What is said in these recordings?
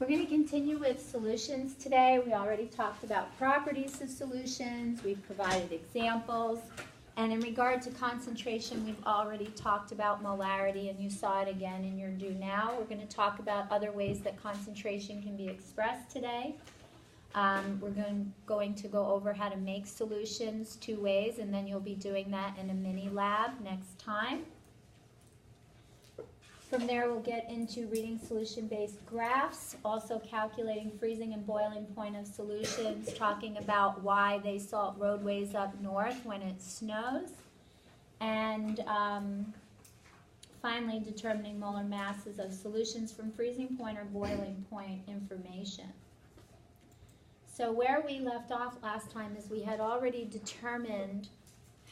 We're going to continue with solutions today. We already talked about properties of solutions. We've provided examples. And in regard to concentration, we've already talked about molarity, and you saw it again in your do now. We're going to talk about other ways that concentration can be expressed today. We're going to go over how to make solutions 2 ways, and then you'll be doing that in a mini lab next time. From there, we'll get into reading solution-based graphs, also calculating freezing and boiling point of solutions, talking about why they salt roadways up north when it snows, and finally determining molar masses of solutions from freezing point or boiling point information. So where we left off last time is we had already determined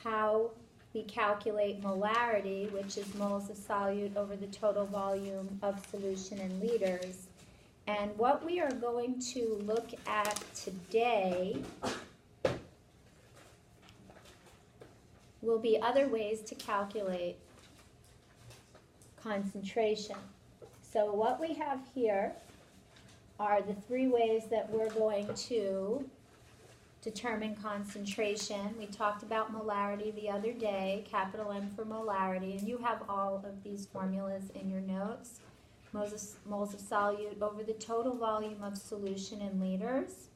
how we calculate molarity, which is moles of solute over the total volume of solution in liters. And what we are going to look at today will be other ways to calculate concentration. So what we have here are the 3 ways that we're going to determine concentration. We talked about molarity the other day, capital M for molarity, and you have all of these formulas in your notes. Moles of solute over the total volume of solution in liters.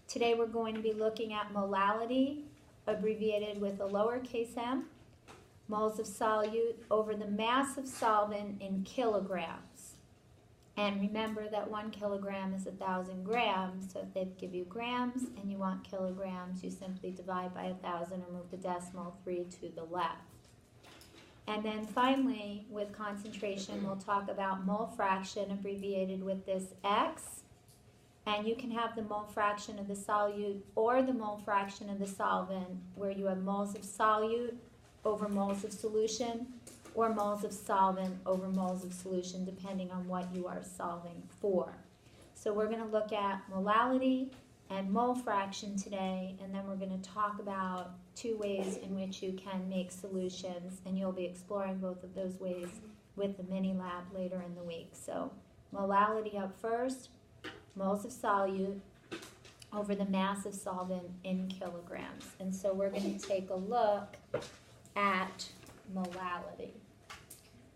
Today we're going to be looking at molality, abbreviated with a lowercase m, moles of solute over the mass of solvent in kilograms. And remember that 1 kilogram is 1,000 grams, so if they give you grams and you want kilograms, you simply divide by 1,000 or move the decimal 3 to the left. And then finally, with concentration, we'll talk about mole fraction, abbreviated with this X. And you can have the mole fraction of the solute or the mole fraction of the solvent, where you have moles of solute over moles of solution, or moles of solvent over moles of solution, depending on what you are solving for. So we're going to look at molality and mole fraction today, and then we're going to talk about 2 ways in which you can make solutions, and you'll be exploring both of those ways with the mini lab later in the week. So molality up first, moles of solute over the mass of solvent in kilograms. And so we're going to take a look at molality.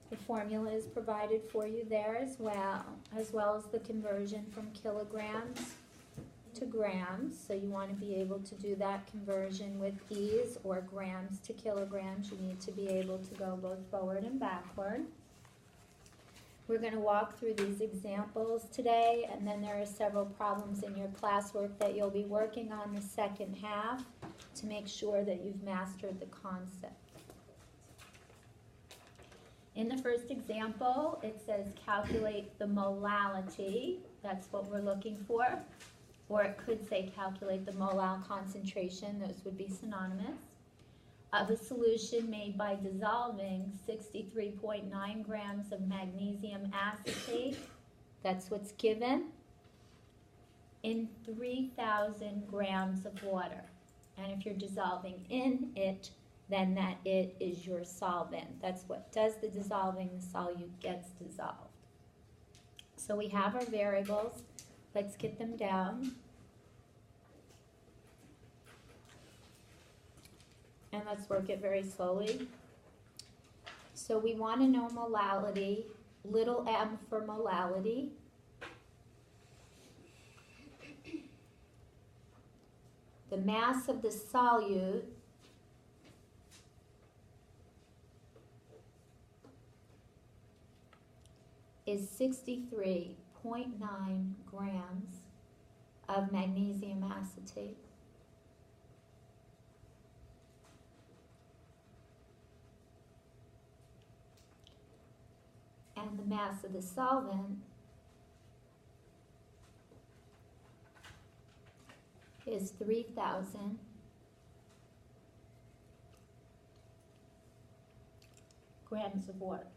The formula is provided for you there as well as the conversion from kilograms to grams. So you want to be able to do that conversion with ease, or grams to kilograms. You need to be able to go both forward and backward. We're going to walk through these examples today, and then there are several problems in your classwork that you'll be working on the second half to make sure that you've mastered the concept. In the first example, it says calculate the molality. That's what we're looking for. Or it could say calculate the molal concentration. Those would be synonymous. Of a solution made by dissolving 63.9 grams of magnesium acetate, that's what's given, in 3,000 grams of water. And if you're dissolving in it, then that it is your solvent. That's what does the dissolving, the solute gets dissolved. So we have our variables. Let's get them down. And let's work it very slowly. So we want to know molality, little m for molality. The mass of the solute is 63.9 grams of magnesium acetate. And the mass of the solvent is 3,000 grams of water.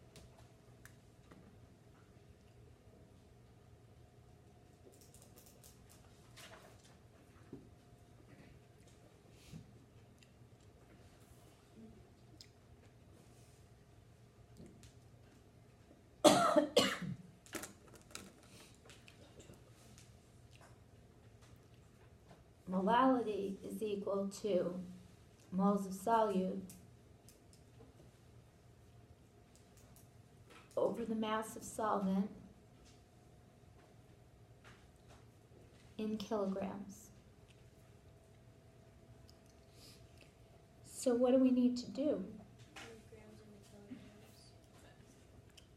molality is equal to moles of solute over the mass of solvent in kilograms. So what do we need to do?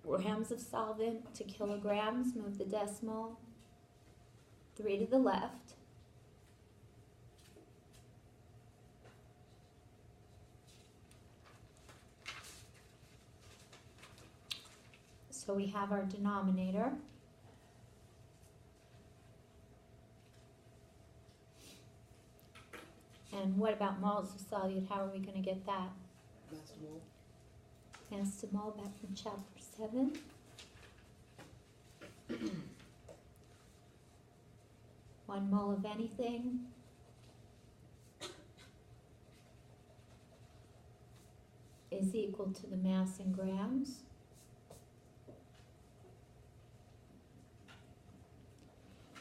Grams of solvent to kilograms, move the decimal 3 to the left. So we have our denominator. And what about moles of solute? How are we going to get that? Mass to mole. Mass to mole, back from chapter 7. One mole of anything is equal to the mass in grams.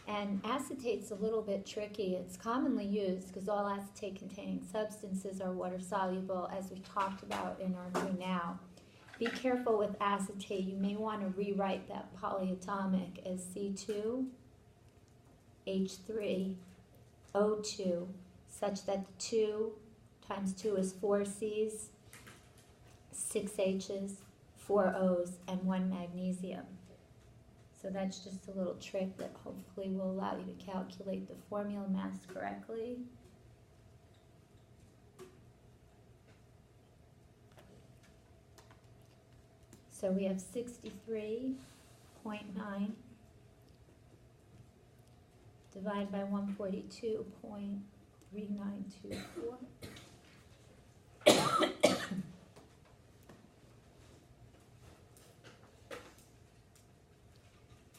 And acetate's a little bit tricky. It's commonly used because all acetate-containing substances are water-soluble, as we talked about in our new now. Be careful with acetate. You may want to rewrite that polyatomic as C2H3O2, such that the 2 times 2 is 4 C's, 6 H's, 4 O's, and 1 magnesium. So that's just a little trick that hopefully will allow you to calculate the formula mass correctly. So we have 63.9 divided by 142.3924.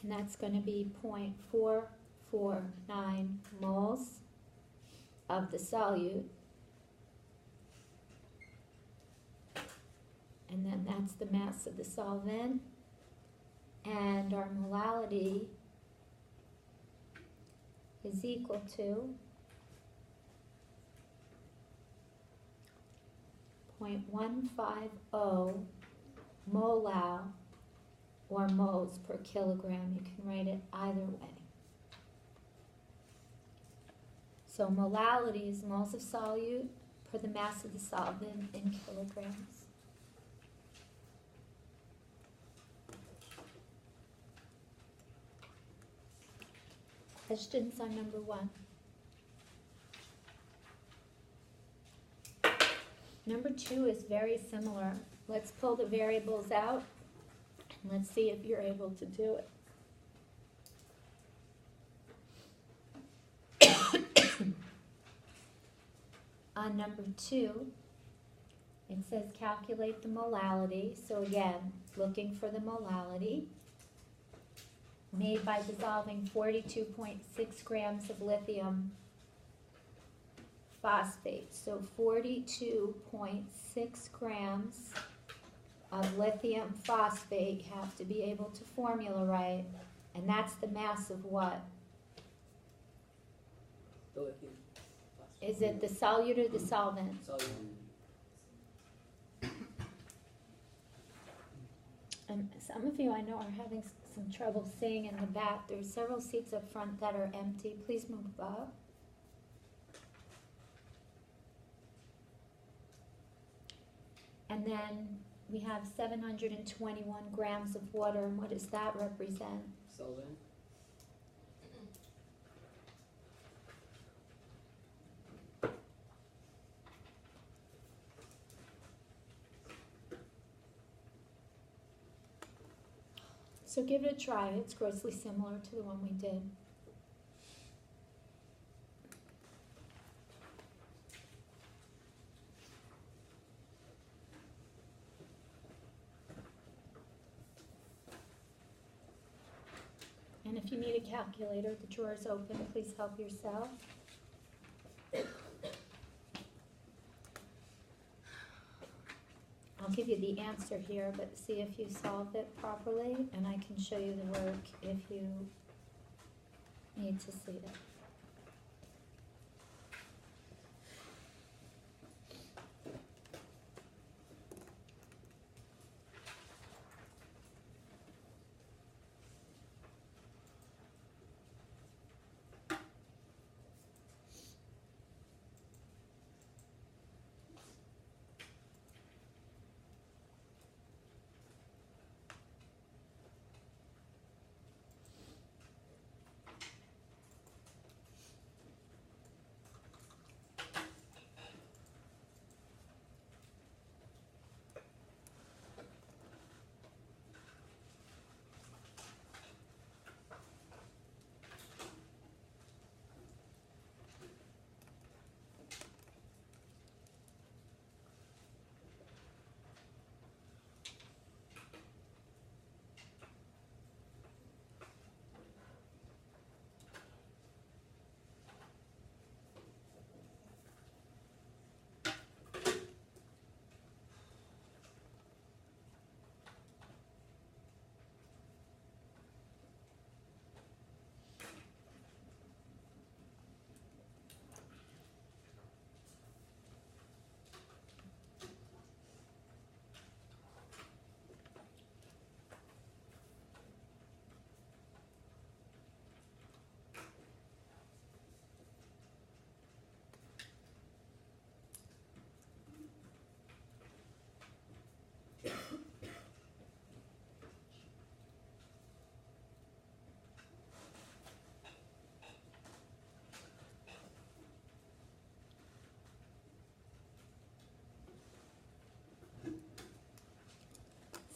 And that's going to be 0.449 moles of the solute. And then that's the mass of the solvent. And our molality is equal to 0.150 molal, or moles per kilogram. You can write it either way. So molality is moles of solute per the mass of the solvent in kilograms. Questions on number 1? Number 2 is very similar. Let's pull the variables out. Let's see if you're able to do it. On number 2, it says calculate the molality. So again, looking for the molality made by dissolving 42.6 grams of lithium phosphate. So 42.6 grams of lithium phosphate, you have to be able to formula right, and that's the mass of what? The lithium. Is it the solute or the solvent? Solute. Some of you I know are having some trouble seeing in the back. There's several seats up front that are empty. Please move up. And then we have 721 grams of water, and what does that represent? Solvent. So give it a try. It's grossly similar to the one we did. And if you need a calculator, the drawer is open. Please help yourself. I'll give you the answer here, but see if you solved it properly, and I can show you the work if you need to see it.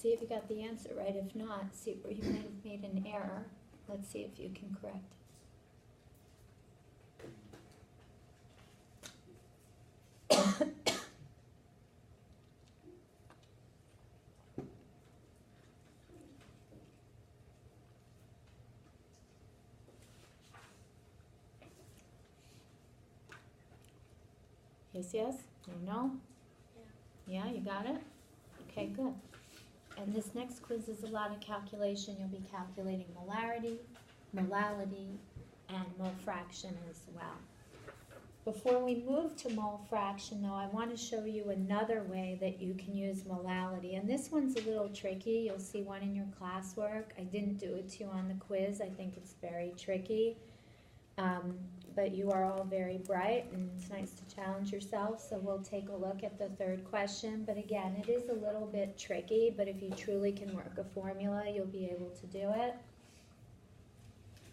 see if you got the answer right. If not, see where you might have made an error. Let's see if you can correct. Yes, yes? No? Yeah, you got it? Okay, good. And this next quiz is a lot of calculation. You'll be calculating molarity, molality, and mole fraction as well. Before we move to mole fraction, though, I want to show you another way that you can use molality. And this one's a little tricky. You'll see one in your classwork. I didn't do it to you on the quiz. I think it's very tricky. But you are all very bright, and it's nice to challenge yourself. So we'll take a look at the third question. But again, it is a little bit tricky, but if you truly can work a formula, you'll be able to do it.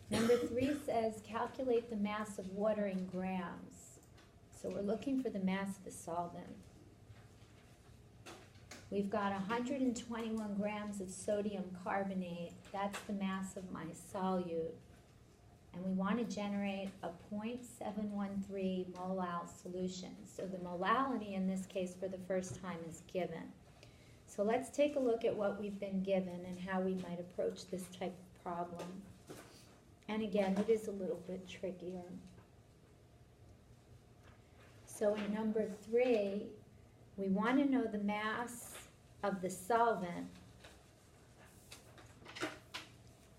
Number 3 says, calculate the mass of water in grams. So we're looking for the mass of the solvent. We've got 121 grams of sodium carbonate. That's the mass of my solute. And we want to generate a 0.713 molal solution. So the molality in this case for the first time is given. So let's take a look at what we've been given and how we might approach this type of problem. And again, it is a little bit trickier. So in number 3, we want to know the mass of the solvent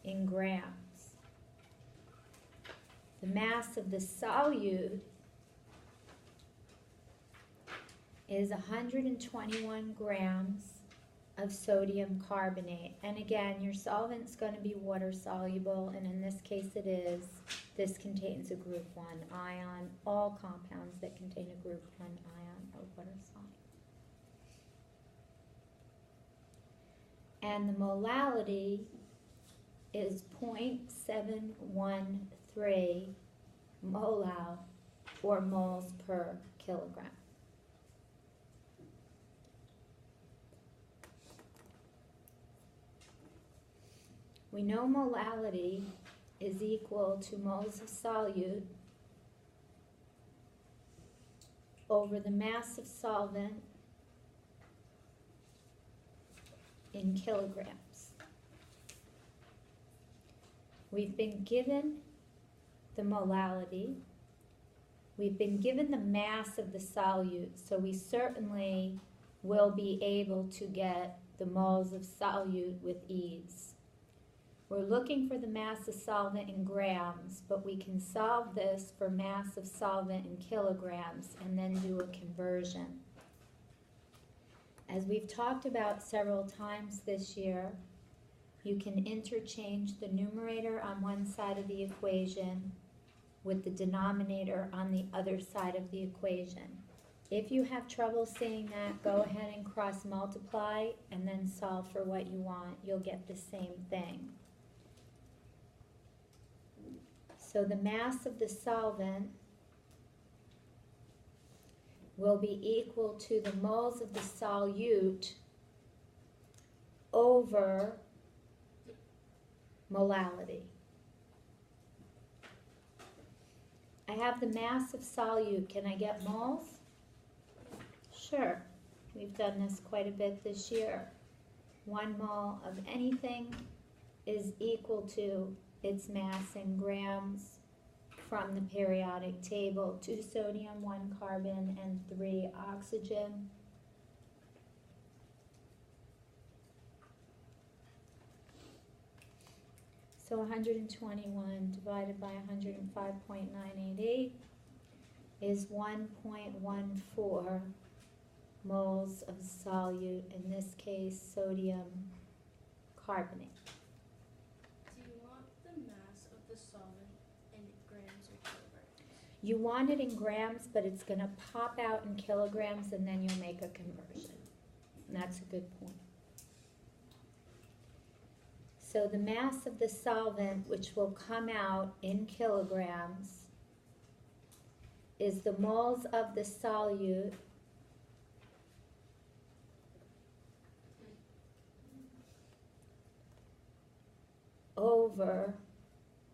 in grams. The mass of the solute is 121 grams of sodium carbonate. And again, your solvent's going to be water soluble, and in this case it is. This contains a group 1 ion. All compounds that contain a group 1 ion are water soluble. And the molality is 0.713 molal, or moles per kilogram. We know molality is equal to moles of solute over the mass of solvent in kilograms. We've been given the molality. We've been given the mass of the solute, so we certainly will be able to get the moles of solute with ease. We're looking for the mass of solvent in grams, but we can solve this for mass of solvent in kilograms and then do a conversion. As we've talked about several times this year, you can interchange the numerator on one side of the equation with the denominator on the other side of the equation. If you have trouble seeing that, go ahead and cross multiply and then solve for what you want. You'll get the same thing. So the mass of the solvent will be equal to the moles of the solute over molality. I have the mass of solute. Can I get moles? Sure. We've done this quite a bit this year. 1 mole of anything is equal to its mass in grams from the periodic table. 2 sodium, 1 carbon, and 3 oxygen. So 121 divided by 105.988 is 1.14 moles of solute, in this case sodium carbonate. Do you want the mass of the solvent in grams or kilograms? You want it in grams, but it's going to pop out in kilograms, and then you'll make a conversion. And that's a good point. So the mass of the solvent, which will come out in kilograms, is the moles of the solute over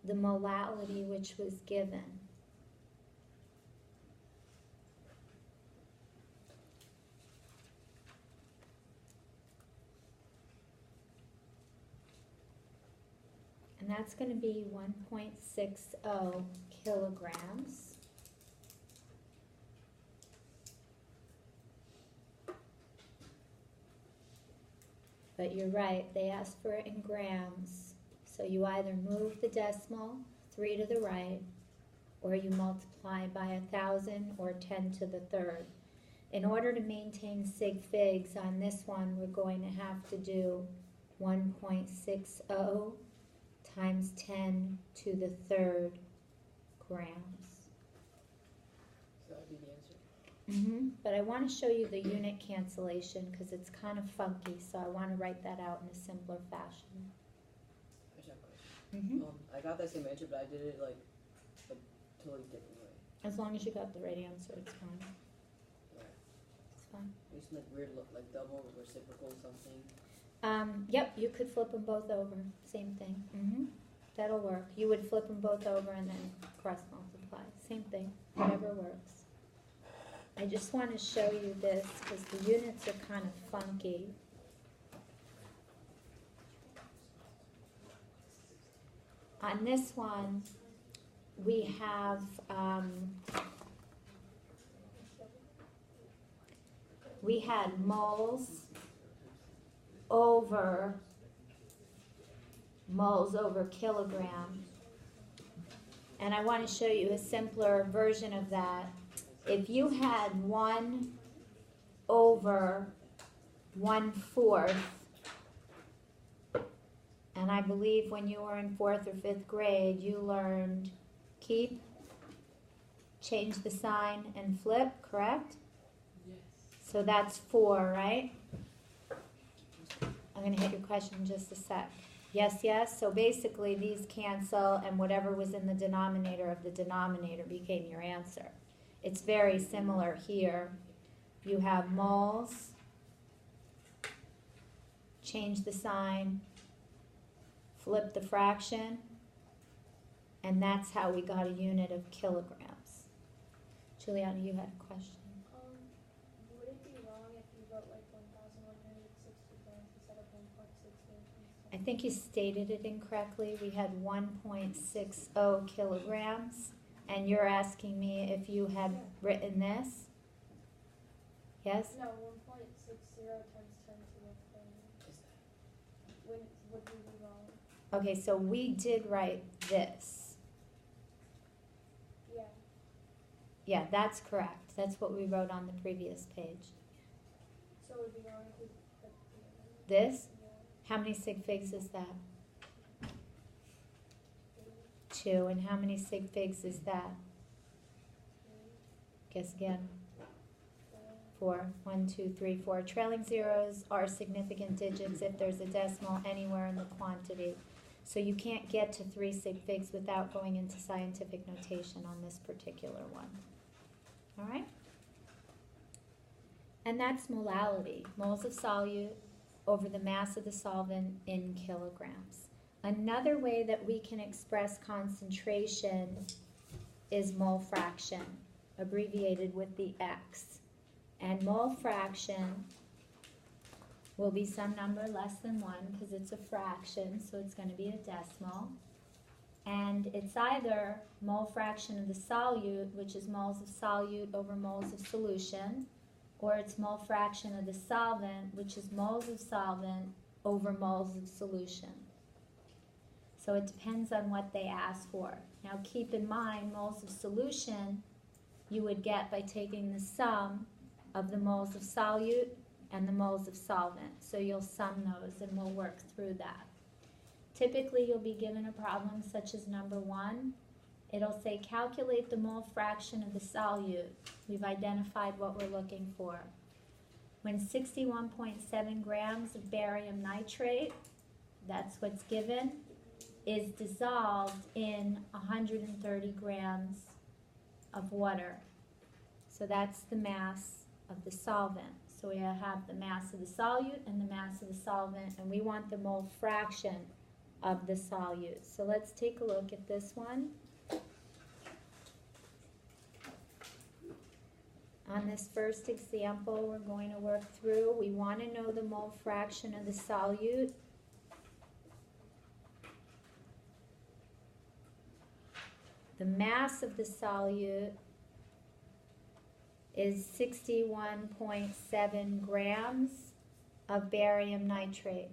the molality which was given. And that's going to be 1.60 kilograms. But you're right, they asked for it in grams. So you either move the decimal 3 to the right, or you multiply by 1,000 or 10 to the third. In order to maintain sig figs on this one, we're going to have to do 1.60 times 10 to the third grams. So that would be the answer. But I want to show you the unit cancellation because it's kind of funky, so I want to write that out in a simpler fashion. I just have a question. I got that same answer, but I did it like a totally different way. As long as you got the right answer, it's fine. Yeah. It's fine. Used weird like double reciprocal something. Yep, you could flip them both over. Same thing. That'll work. You would flip them both over and then cross multiply. Same thing. Whatever works. I just want to show you this because the units are kind of funky. On this one, we have we had moles over kilogram. And I want to show you a simpler version of that. If you had 1 over 1/4, and I believe when you were in 4th or 5th grade, you learned keep, change the sign, and flip, correct? Yes. So that's 4, right? I'm going to hit your question in just a sec. Yes, yes. So basically these cancel and whatever was in the denominator of the denominator became your answer. It's very similar here. You have moles, change the sign, flip the fraction, and that's how we got a unit of kilograms. Juliana, you had a question. Would it be wrong if you wrote like 1,160 grams instead of 1.60? I think you stated it incorrectly. We had 1.60 kilograms, and you're asking me if you had written this? Yes? No, 1.60 times 10 to the third. Would we be wrong? Okay, so we did write this. Yeah. Yeah, that's correct. That's what we wrote on the previous page. So it would be wrong if we put This? yeah. How many sig figs is that? 2. And how many sig figs is that? Guess again. 4. 1, 2, 3, 4. Trailing zeros are significant digits if there's a decimal anywhere in the quantity. So you can't get to 3 sig figs without going into scientific notation on this particular one. All right? And that's molality, moles of solute over the mass of the solvent in kilograms. Another way that we can express concentration is mole fraction, abbreviated with the X. And mole fraction will be some number less than 1 because it's a fraction, so it's going to be a decimal. And it's either mole fraction of the solute, which is moles of solute over moles of solution, or it's mole fraction of the solvent, which is moles of solvent over moles of solution. So it depends on what they ask for. Now keep in mind, moles of solution you would get by taking the sum of the moles of solute and the moles of solvent. So you'll sum those and we'll work through that. Typically you'll be given a problem such as number 1. It'll say calculate the mole fraction of the solute. We've identified what we're looking for. When 61.7 grams of barium nitrate, that's what's given, is dissolved in 130 grams of water. So that's the mass of the solvent. So we have the mass of the solute and the mass of the solvent, and we want the mole fraction of the solute. So let's take a look at this one. On this first example we're going to work through, we want to know the mole fraction of the solute. The mass of the solute is 61.7 grams of barium nitrate.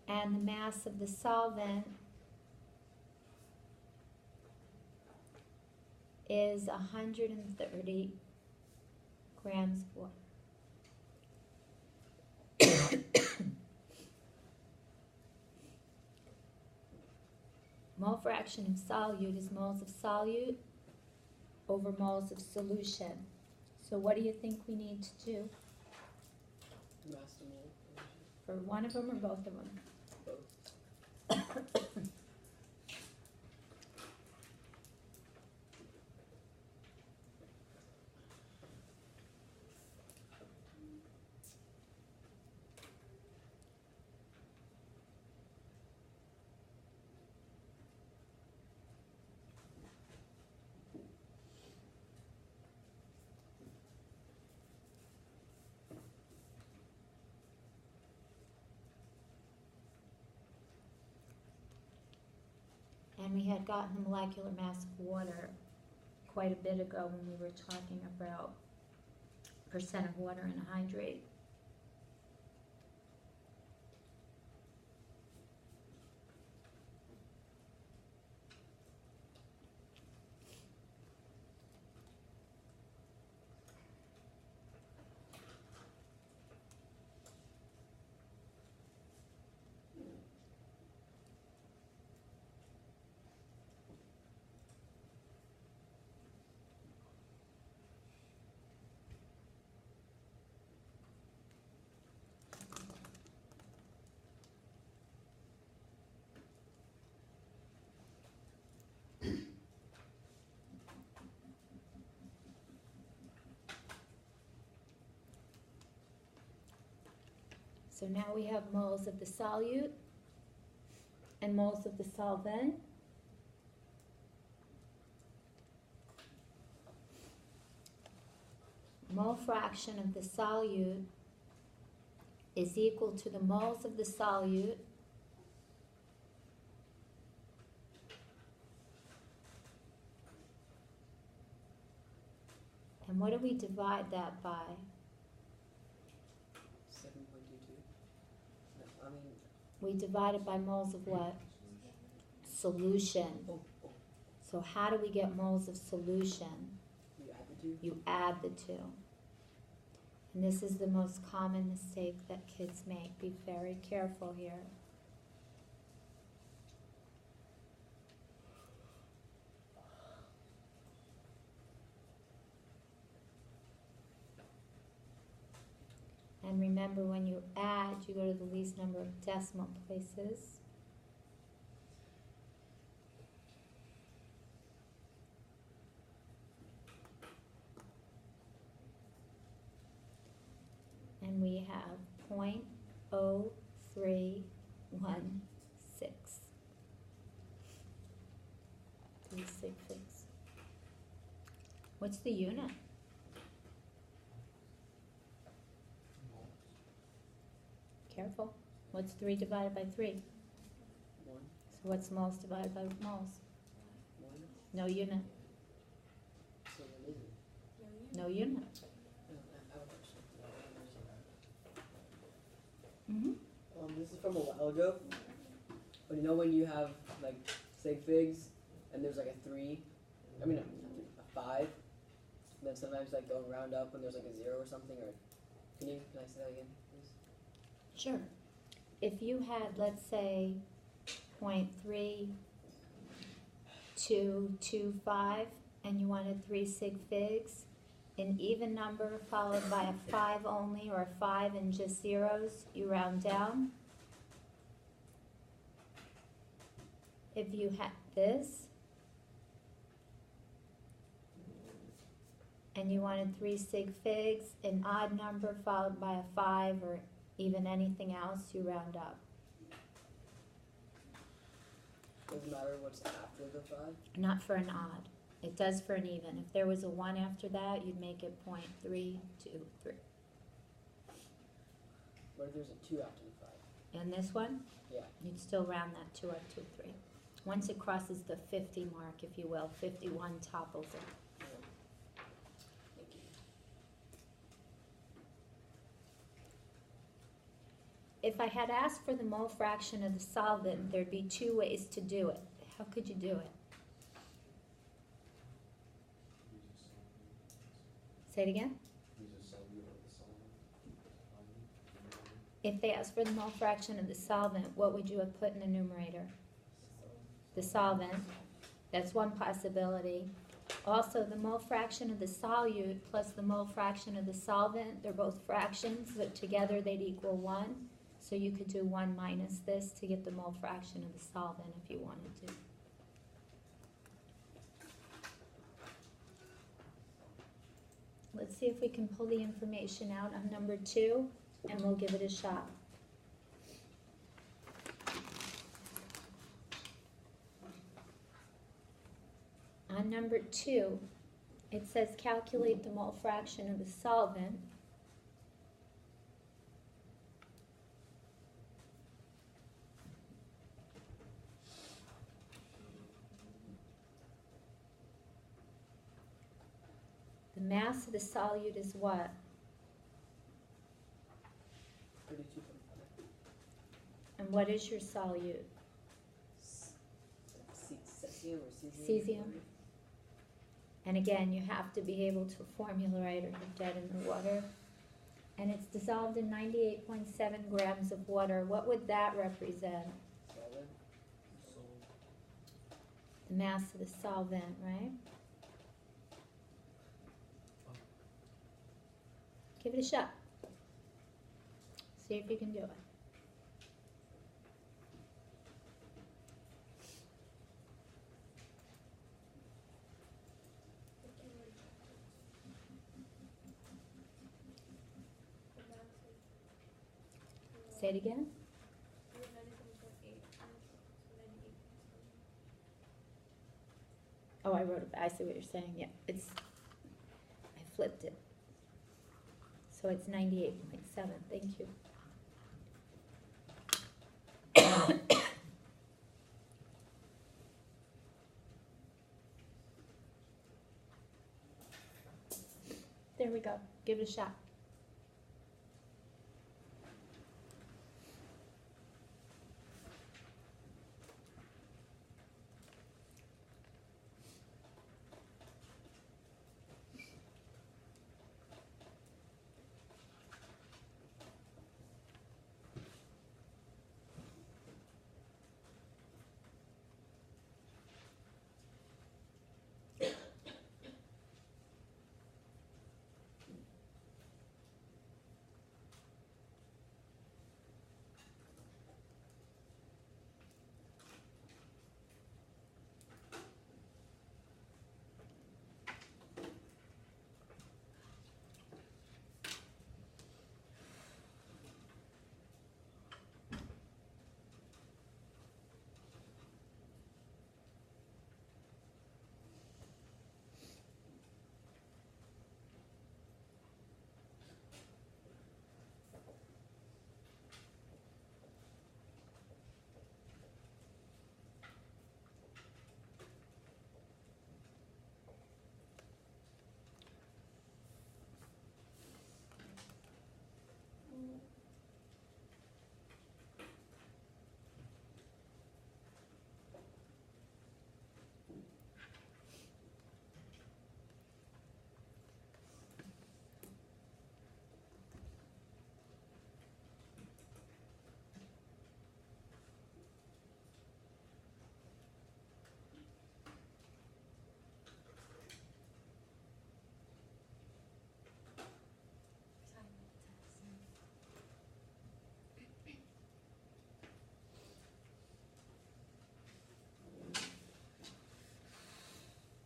And the mass of the solvent is 130 grams of water. Mole fraction of solute is moles of solute over moles of solution. So what do you think we need to do Mass to mole. for one of them or both of them? Both. And we had gotten the molecular mass of water quite a bit ago when we were talking about percent of water in a hydrate. So now we have moles of the solute and moles of the solvent. Mole fraction of the solute is equal to the moles of the solute and what do we divide that by? 7.22. No, I mean, We divide it by moles of what? Solution. oh, So how do we get moles of solution? you add the two? You add the two. And this is the most common mistake that kids make. Be very careful here. And remember, when you add, you go to the least number of decimal places. And we have 0.0316. 366. What's the unit? Careful. What's 3 divided by 3? 1. So what's moles divided by moles? 1. No unit. So what is it? No unit. No, I have a question. This is from a while ago. But you know when you have like sig figs and there's like a 3, I mean not 3, a 5, and then sometimes like they'll round up when there's like a 0 or something, or can I say that again, please? Sure. If you had, let's say, 0.3225 and you wanted 3 sig figs, an even number followed by a 5 only or a 5 and just zeros, you round down. If you had this and you wanted 3 sig figs, an odd number followed by a 5 or even anything else, you round up. Doesn't matter what's after the 5. Not for an odd. It does for an even. If there was a 1 after that, you'd make it 0.323. What if there's a 2 after the 5? And this one, Yeah. you'd still round that 2 up to a 3. Once it crosses the 50 mark, if you will, 51 topples it. Thank you. If I had asked for the mole fraction of the solvent, there'd be 2 ways to do it. How could you do it? Say it again? If they asked for the mole fraction of the solvent, what would you have put in the numerator? The solvent. That's one possibility. Also, the mole fraction of the solute plus the mole fraction of the solvent, they're both fractions, but together they'd equal 1. So you could do 1 minus this to get the mole fraction of the solvent if you wanted to. Let's see if we can pull the information out on number 2, and we'll give it a shot. On number 2, it says calculate the mole fraction of the solvent. The mass of the solute is what? 32.5. And what is your solute? Cesium or cesium? Cesium. And again, you have to be able to formula right or you're dead in the water. And it's dissolved in 98.7 grams of water. What would that represent? Solid. The mass of the solvent, right? Give it a shot. See if you can do it. Say it again. Oh, I wrote it. I see what you're saying. Yeah, I flipped it. So it's 98.7. Thank you. There we go. Give it a shot.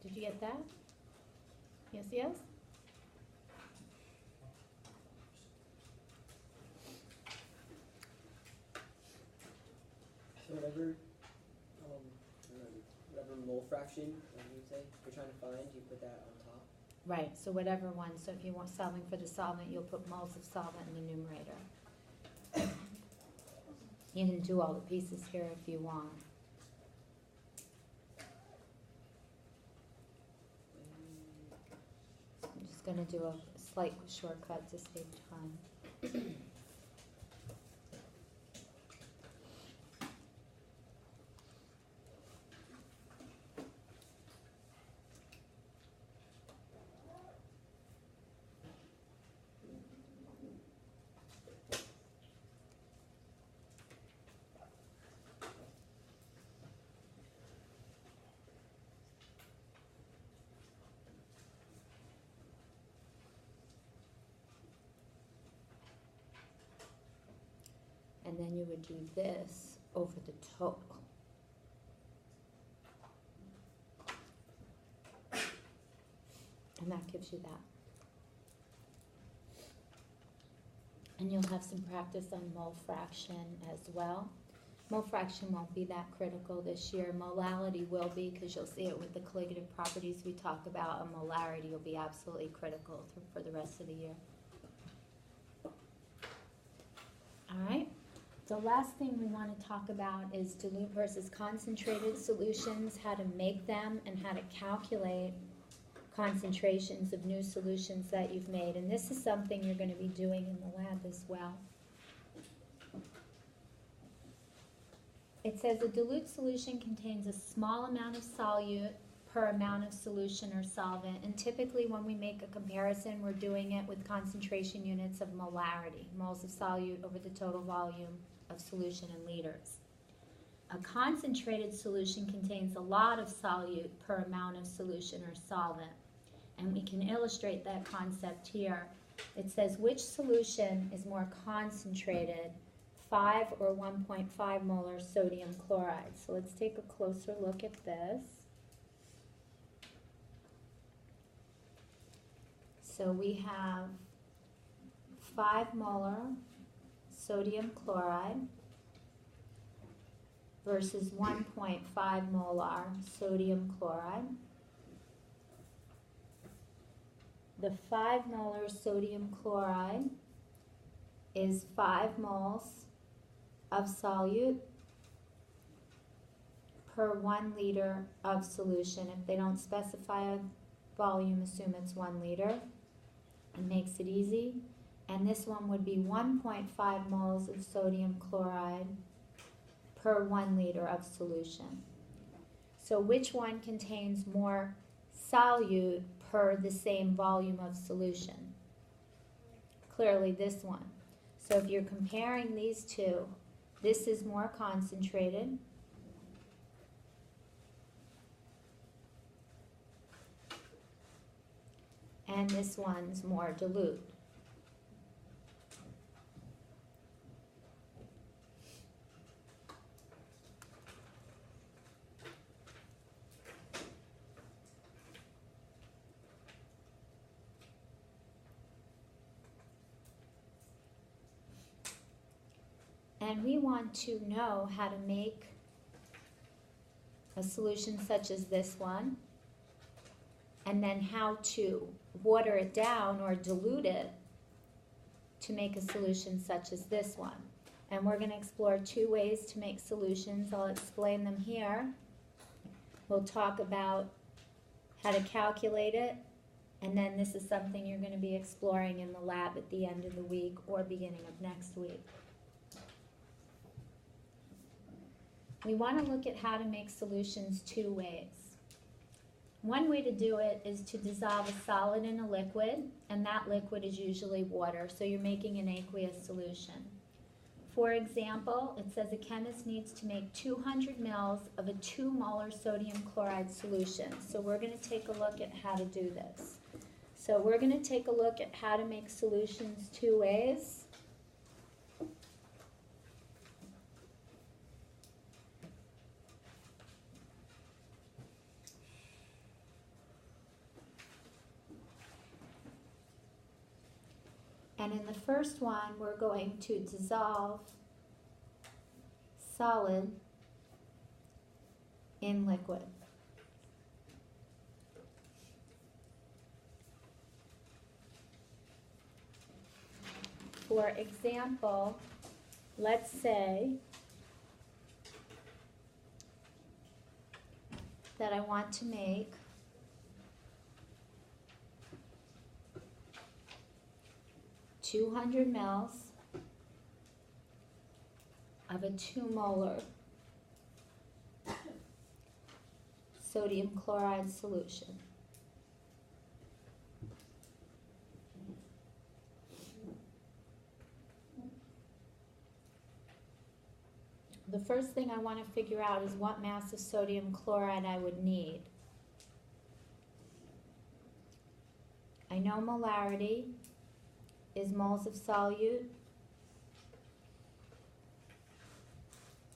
Did you get that? Yes, yes? So whatever, whatever mole fraction, you would say, you're trying to find, you put that on top. Right, so whatever one, so if you want solving for the solvent, you'll put moles of solvent in the numerator. You can do all the pieces here if you want. I'm just gonna do a slight shortcut to save time. And then you would do this over the total. And that gives you that. And you'll have some practice on mole fraction as well. Mole fraction won't be that critical this year. Molality will be, because you'll see it with the colligative properties we talk about, and molarity will be absolutely critical for the rest of the year. All right. The last thing we want to talk about is dilute versus concentrated solutions, how to make them, and how to calculate concentrations of new solutions that you've made. And this is something you're going to be doing in the lab as well. It says a dilute solution contains a small amount of solute per amount of solution or solvent. And typically when we make a comparison, we're doing it with concentration units of molarity, moles of solute over the total volume of solution in liters. A concentrated solution contains a lot of solute per amount of solution or solvent. And we can illustrate that concept here. It says which solution is more concentrated, 5 or 1.5 molar sodium chloride. So let's take a closer look at this. So we have 5 molar sodium chloride versus 1.5 molar sodium chloride. The 5 molar sodium chloride is 5 moles of solute per 1 liter of solution. If they don't specify a volume, assume it's 1 liter. It makes it easy. And this one would be 1.5 moles of sodium chloride per 1 liter of solution. So which one contains more solute per the same volume of solution? Clearly this one. So if you're comparing these two, this is more concentrated. And this one's more dilute. And we want to know how to make a solution such as this one, and then how to water it down or dilute it to make a solution such as this one. And we're going to explore 2 ways to make solutions. I'll explain them here. We'll talk about how to calculate it, and then this is something you're going to be exploring in the lab at the end of the week or beginning of next week. We want to look at how to make solutions 2 ways. One way to do it is to dissolve a solid in a liquid, and that liquid is usually water, so you're making an aqueous solution. For example, it says a chemist needs to make 200 mils of a 2 molar sodium chloride solution. So we're going to take a look at how to do this. So we're going to take a look at how to make solutions 2 ways. And in the first one, we're going to dissolve solid in liquid. For example, let's say that I want to make 200 mils of a 2 molar sodium chloride solution. The first thing I want to figure out is what mass of sodium chloride I would need. I know molarity is moles of solute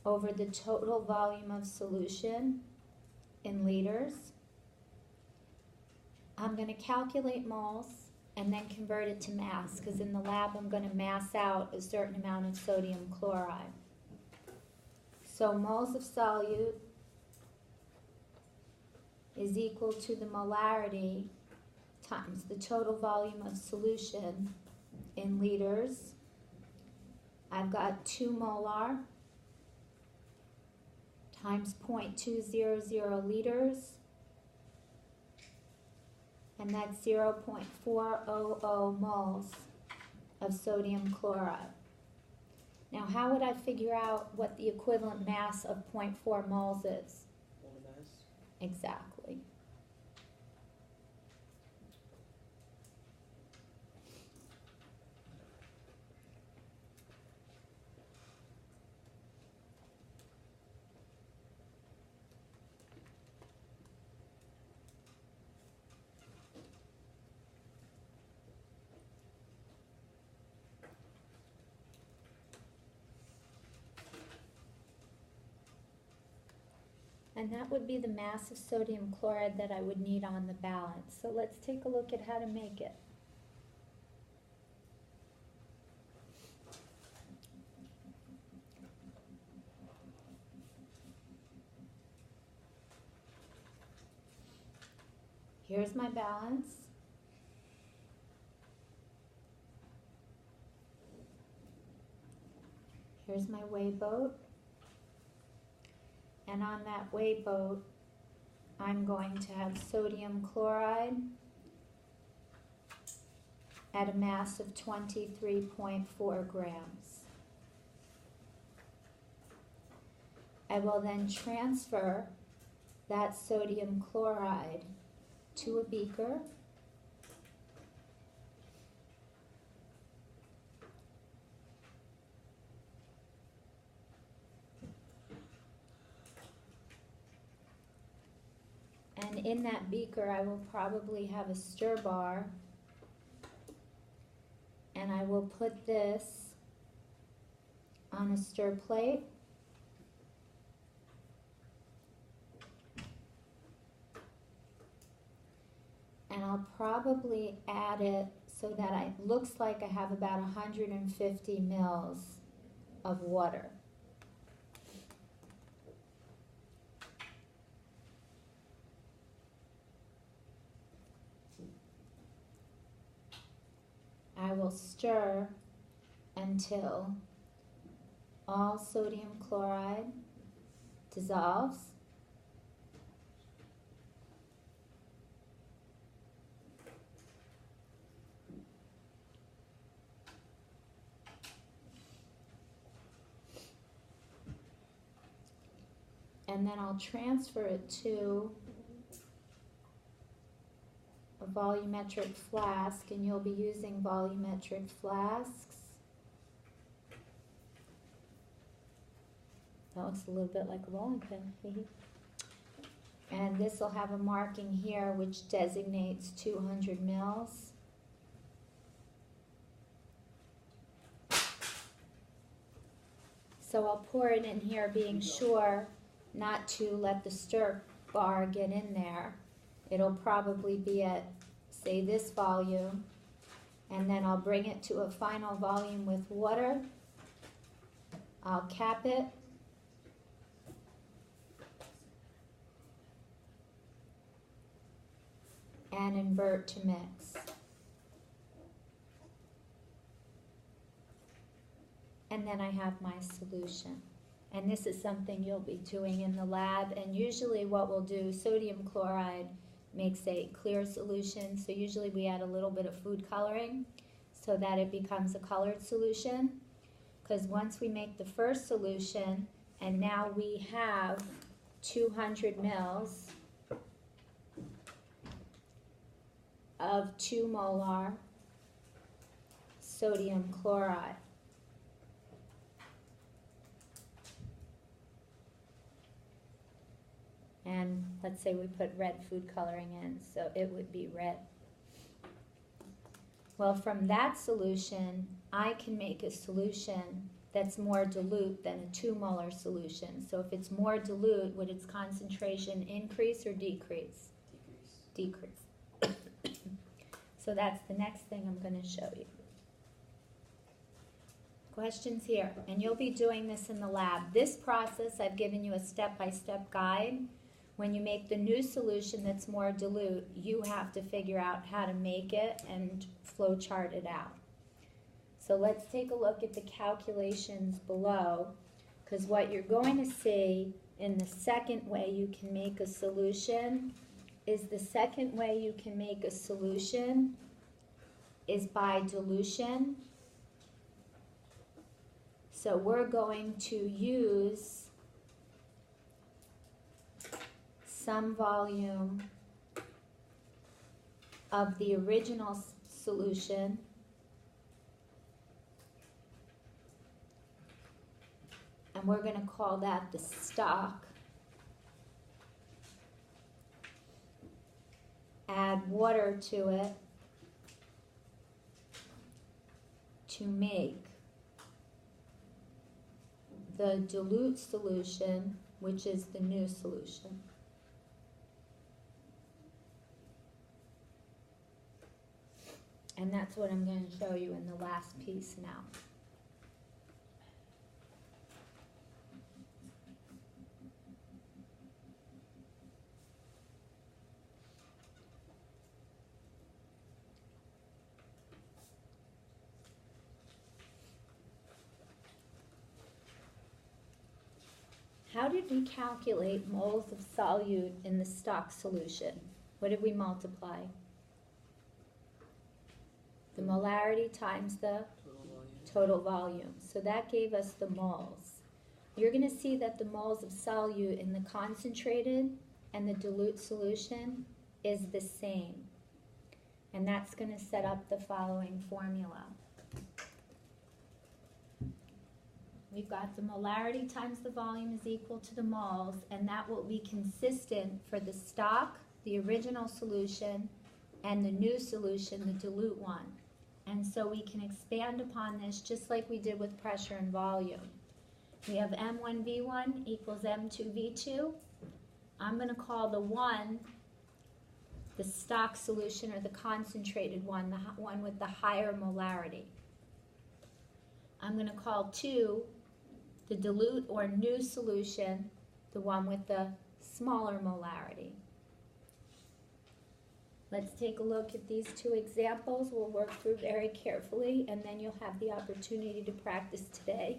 over the total volume of solution in liters. I'm going to calculate moles and then convert it to mass, because in the lab I'm going to mass out a certain amount of sodium chloride. So moles of solute is equal to the molarity times the total volume of solution in liters. I've got 2 molar times 0.200 liters, and that's 0.400 moles of sodium chloride. Now, how would I figure out what the equivalent mass of 0.4 moles is? Molar mass. Exactly. And that would be the mass of sodium chloride that I would need on the balance. So let's take a look at how to make it. Here's my balance. Here's my weigh boat. And on that weigh boat, I'm going to have sodium chloride at a mass of 23.4 grams. I will then transfer that sodium chloride to a beaker. And in that beaker, I will probably have a stir bar, and I will put this on a stir plate. And I'll probably add it so that it looks like I have about 150 mils of water. I will stir until all sodium chloride dissolves. And then I'll transfer it to a volumetric flask, and you'll be using volumetric flasks. That looks a little bit like a bowling pin. And this will have a marking here which designates 200 mils. So I'll pour it in here, being sure not to let the stir bar get in there. It'll probably be at, say, this volume, and then I'll bring it to a final volume with water. I'll cap it, and invert to mix. And then I have my solution. And this is something you'll be doing in the lab. And usually what we'll do, sodium chloride makes a clear solution. So usually we add a little bit of food coloring so that it becomes a colored solution. Because once we make the first solution, and now we have 200 mils of 2 molar sodium chloride. And let's say we put red food coloring in, so it would be red. Well, from that solution, I can make a solution that's more dilute than a 2 molar solution. So if it's more dilute, would its concentration increase or decrease? Decrease. Decrease. So that's the next thing I'm going to show you. Questions here, and you'll be doing this in the lab. This process, I've given you a step-by-step guide. When you make the new solution that's more dilute, you have to figure out how to make it and flow chart it out. So let's take a look at the calculations below, because what you're going to see in the second way you can make a solution is by dilution. So we're going to use some volume of the original solution and we're going to call that the stock. Add water to it to make the dilute solution, which is the new solution. And that's what I'm going to show you in the last piece now. How did we calculate moles of solute in the stock solution? What did we multiply? The molarity times the total volume. So that gave us the moles. You're going to see that the moles of solute in the concentrated and the dilute solution is the same. And that's going to set up the following formula. We've got the molarity times the volume is equal to the moles, and that will be consistent for the stock, the original solution, and the new solution, the dilute one. And so we can expand upon this just like we did with pressure and volume. We have M1V1 equals M2V2. I'm going to call the 1 the stock solution, or the concentrated one, the one with the higher molarity. I'm going to call 2 the dilute or new solution, the one with the smaller molarity. Let's take a look at these 2 examples. We'll work through very carefully, and then you'll have the opportunity to practice today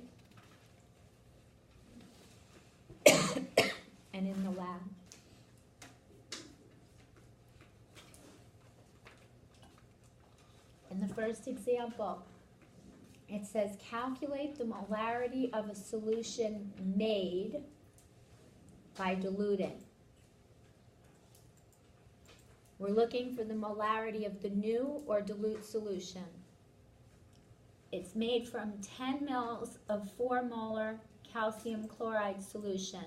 and in the lab. In the first example, it says calculate the molarity of a solution made by diluting. We're looking for the molarity of the new or dilute solution. It's made from 10 mils of 4 molar calcium chloride solution.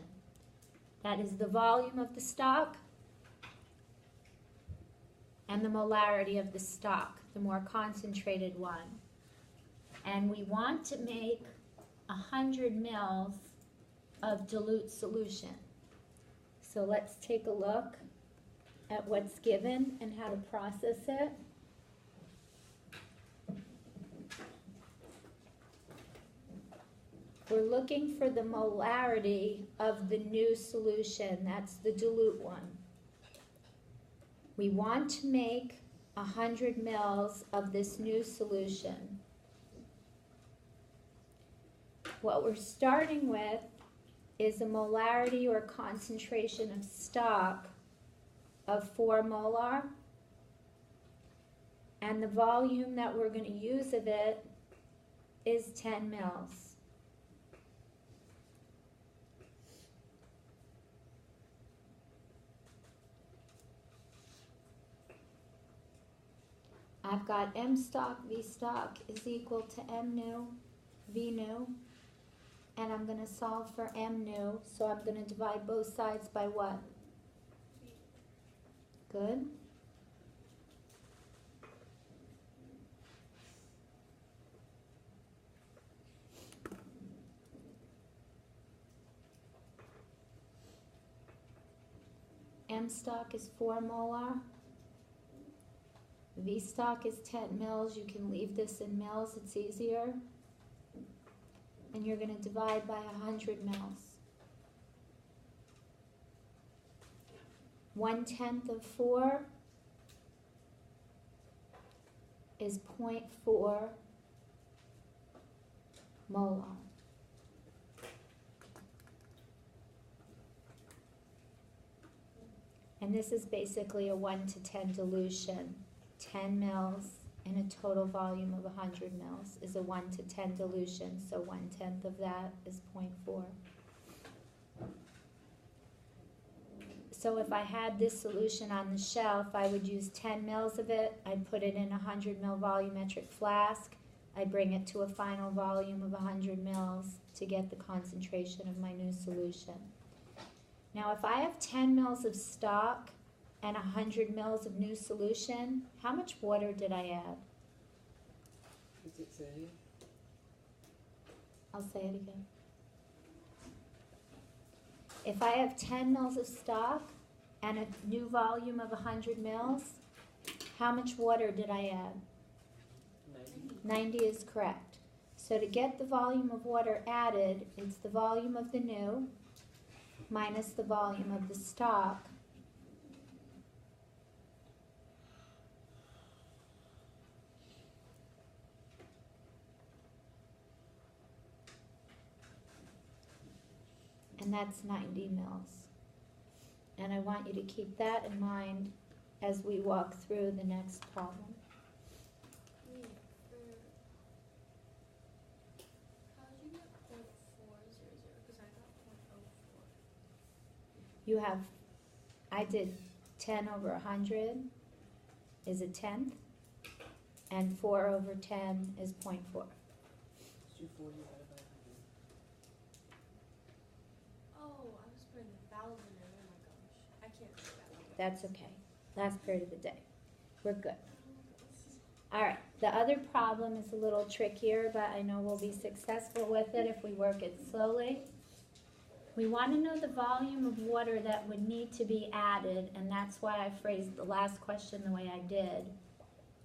That is the volume of the stock and the molarity of the stock, the more concentrated one. And we want to make 100 mils of dilute solution. So let's take a look at what's given and how to process it. We're looking for the molarity of the new solution. That's the dilute one. We want to make 100 mils of this new solution. What we're starting with is a molarity or concentration of stock of 4 molar, and the volume that we're going to use of it is 10 mils. I've got M stock, V stock is equal to M nu, V nu, and I'm going to solve for M nu, so I'm going to divide both sides by what? Good. M stock is 4 molar. V stock is 10 mils. You can leave this in mils, it's easier. And you're going to divide by 100 mils. 1/10 of 4 is 0.4 molar. And this is basically a 1 to 10 dilution. 10 mils in a total volume of 100 mils is a 1 to 10 dilution, so 1/10 of that is 0.4. So if I had this solution on the shelf, I would use 10 mils of it, I'd put it in a 100 mil volumetric flask, I'd bring it to a final volume of 100 mils to get the concentration of my new solution. Now if I have 10 mils of stock and 100 mils of new solution, how much water did I add? What's it say? I'll say it again. If I have 10 mils of stock and a new volume of 100 mils, how much water did I add? 90 is correct. So to get the volume of water added, it's the volume of the new minus the volume of the stock and that's 90 mils. And I want you to keep that in mind as we walk through the next problem. How did you get 0.400? Because I got 0.04. You have, I did 10 over 100 is a tenth, and 4 over 10 is 0.4. Let's do 40 divided by 100. Oh, I was putting 1,000 in. Oh my gosh. I can't do that. That's okay. Last period of the day. We're good. All right. The other problem is a little trickier, but I know we'll be successful with it if we work it slowly. We want to know the volume of water that would need to be added, and that's why I phrased the last question the way I did,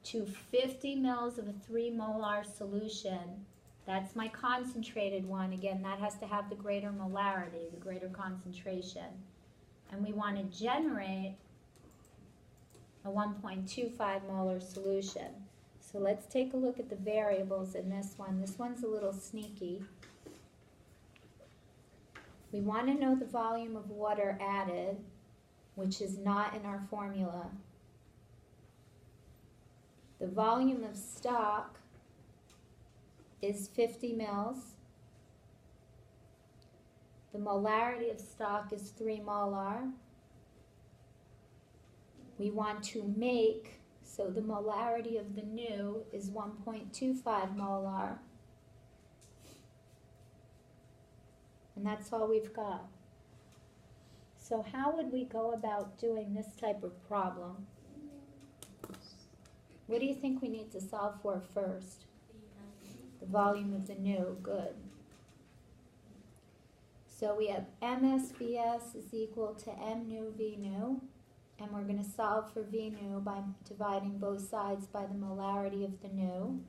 to 50 mils of a 3 molar solution. That's my concentrated one. Again, that has to have the greater molarity, the greater concentration. And we want to generate a 1.25 molar solution. So let's take a look at the variables in this one. This one's a little sneaky. We want to know the volume of water added, which is not in our formula. The volume of stock is 50 mils. The molarity of stock is 3 molar. We want to make, so the molarity of the new is 1.25 molar. And that's all we've got. So how would we go about doing this type of problem? What do you think we need to solve for first? The volume of the new, good. So we have MSVS is equal to M nu V nu, and we're going to solve for V nu by dividing both sides by the molarity of the new.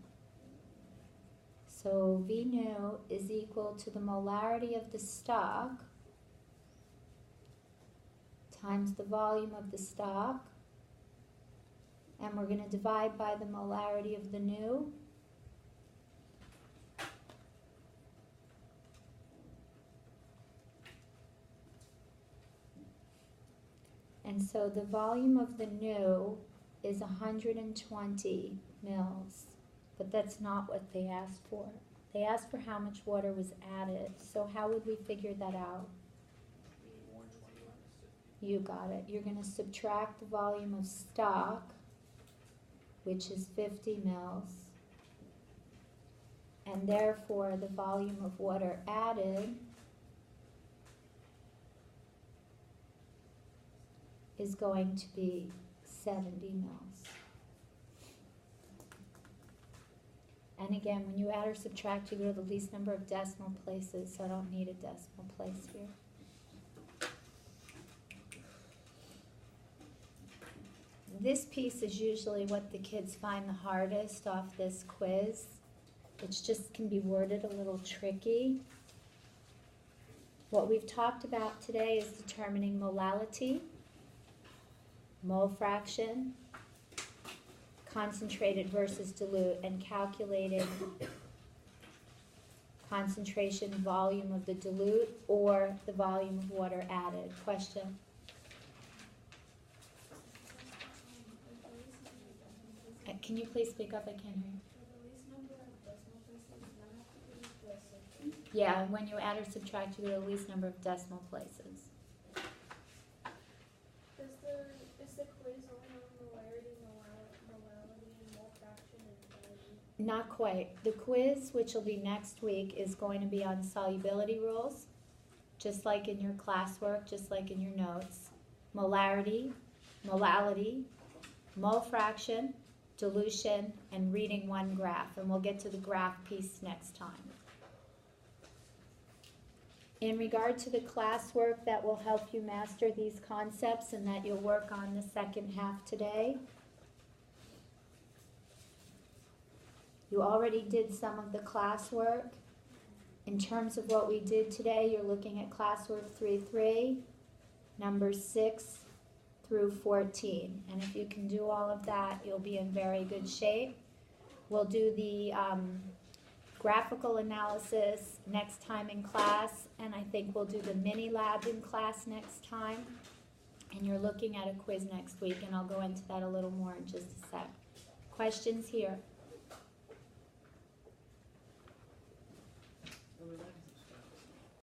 So V nu is equal to the molarity of the stock times the volume of the stock and we're gonna divide by the molarity of the new. And so the volume of the new is 120 mils, but that's not what they asked for. They asked for how much water was added, so how would we figure that out? You got it. You're going to subtract the volume of stock, which is 50 mils, and therefore the volume of water added is going to be 70 mils. And again, when you add or subtract, you go to the least number of decimal places, so I don't need a decimal place here. This piece is usually what the kids find the hardest off this quiz. It just can be worded a little tricky. What we've talked about today is determining molality, mole fraction, concentrated versus dilute, and calculating concentration volume of the dilute or the volume of water added. Question? Can you please speak up? I can't hear you. Yeah, when you add or subtract, you go to the least number of decimal places. Is the quiz only on molarity, mole fraction, and volume? Not quite. The quiz, which will be next week, is going to be on solubility rules, just like in your classwork, just like in your notes. Molarity, molality, mole fraction, dilution, and reading one graph. And we'll get to the graph piece next time. In regard to the classwork that will help you master these concepts and that you'll work on the second half today, you already did some of the classwork. In terms of what we did today, you're looking at classwork 3.3, numbers 6 through 14. And if you can do all of that, you'll be in very good shape. We'll do the graphical analysis next time in class, and I think we'll do the mini lab in class next time. And you're looking at a quiz next week, and I'll go into that a little more in just a sec. Questions here? What was that?